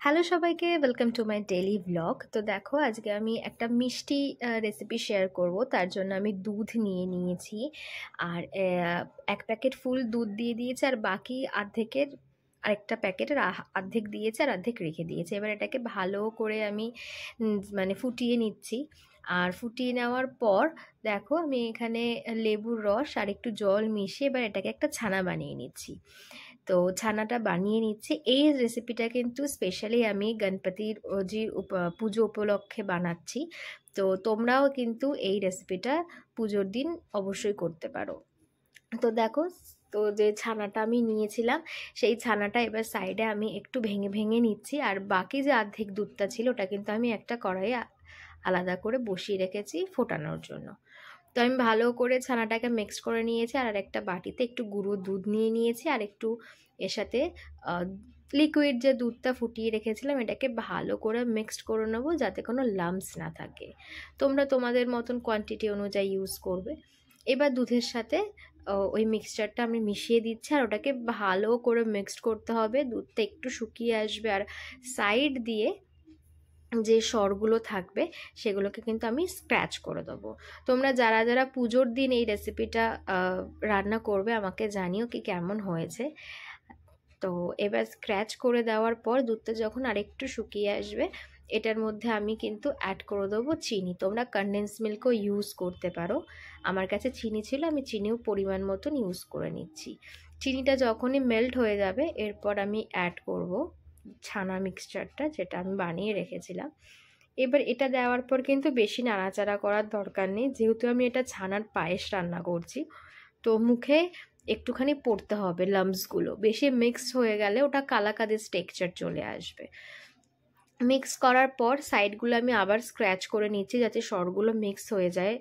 Hello সবাইকে, welcome to my daily blog. তো দেখো, আজকে আমি একটা মিষ্টি রেসিপি শেয়ার করব। তার জন্য আমি দুধ নিয়ে নিয়েছি, আর এক প্যাকেট ফুল দুধ দিয়ে দিয়েছে, আর বাকি অর্ধেকের আরেকটা প্যাকেটের অর্ধেক দিয়েছে আর অর্ধেক রেখে দিয়েছে। এবার এটাকে ভালো করে আমি মানে ফুটিয়ে নিচ্ছি। আর ফুটিয়ে নেওয়ার পর দেখো, আমি এখানে লেবুর রস আর একটু জল মিশিয়ে এবার এটাকে একটা ছানা বানিয়ে নিচ্ছি। তো ছানাটা বানিয়ে নিচ্ছি। এই রেসিপিটা কিন্তু স্পেশালি আমি গণপতির জির পুজো উপলক্ষে বানাচ্ছি। তো তোমরাও কিন্তু এই রেসিপিটা পুজোর দিন অবশ্যই করতে পারো। তো দেখো, তো যে ছানাটা আমি নিয়েছিলাম সেই ছানাটা এবার সাইডে আমি একটু ভেঙে ভেঙে নিচ্ছি, আর বাকি যে অর্ধেক দুধটা ছিল ওটা কিন্তু আমি একটা কড়াইয়ে আলাদা করে বসিয়ে রেখেছি ফোটানোর জন্য। তো আমি ভালো করে ছানাটাকে মিক্স করে নিয়েছি, আর একটা বাটিতে একটু গুঁড়ো দুধ নিয়ে নিয়েছি, আর একটু এর সাথে লিকুইড যে দুধটা ফুটিয়ে রেখেছিলাম এটাকে ভালো করে মিক্সড করে নেবো, যাতে কোনো লাম্পস না থাকে। তোমরা তোমাদের মতন কোয়ান্টিটি অনুযায়ী ইউজ করবে। এবার দুধের সাথে ওই মিক্সচারটা আমি মিশিয়ে দিচ্ছি, আর ওটাকে ভালো করে মিক্সড করতে হবে। দুধটা একটু শুকিয়ে আসবে, আর সাইড দিয়ে যে সরগুলো থাকবে সেগুলোকে কিন্তু আমি স্ক্র্যাচ করে দেবো। তোমরা যারা যারা পুজোর দিন এই রেসিপিটা রান্না করবে আমাকে জানিও কি কেমন হয়েছে। তো এবার স্ক্র্যাচ করে দেওয়ার পর দুধটা যখন আরেকটু শুকিয়ে আসবে, এটার মধ্যে আমি কিন্তু অ্যাড করে দেবো চিনি। তোমরা কনডেন্স মিল্কও ইউজ করতে পারো। আমার কাছে চিনি ছিল, আমি চিনিও পরিমাণ মতন ইউজ করে নিচ্ছি। চিনিটা যখনই মেল্ট হয়ে যাবে এরপর আমি অ্যাড করব ছানা মিক্সচারটা, যেটা আমি বানিয়ে রেখেছিলাম। এবার এটা দেওয়ার পর কিন্তু বেশি নাড়াচাড়া করার দরকার নেই, যেহেতু আমি এটা ছানার পায়েস রান্না করছি। তো মুখে একটুখানি পড়তে হবে লাম্পসগুলো, বেশি মিক্স হয়ে গেলে ওটা কালাকাদের টেক্সচার চলে আসবে। মিক্স করার পর সাইডগুলো আমি আবার স্ক্র্যাচ করে নিচ্ছি, যাতে সরগুলো মিক্স হয়ে যায়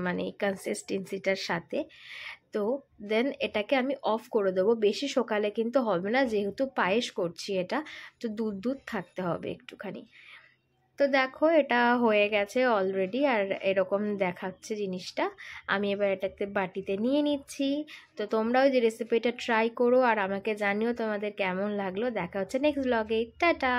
মানে কনসিস্টেন্সিটার সাথে। তো দেন এটাকে আমি অফ করে দেবো। বেশি সকালে কিন্তু হবে না, যেহেতু পায়েস করছি এটা, তো দুধ দুধ থাকতে হবে একটুখানি। তো দেখো, এটা হয়ে গেছে অলরেডি, আর এরকম দেখাচ্ছে জিনিসটা। আমি এবার এটাতে বাটিতে নিয়ে নিচ্ছি। তো তোমরাও যে রেসিপিটা ট্রাই করো, আর আমাকে জানিও তোমাদের কেমন লাগলো। দেখা হচ্ছে নেক্সট ব্লগে। টাটা।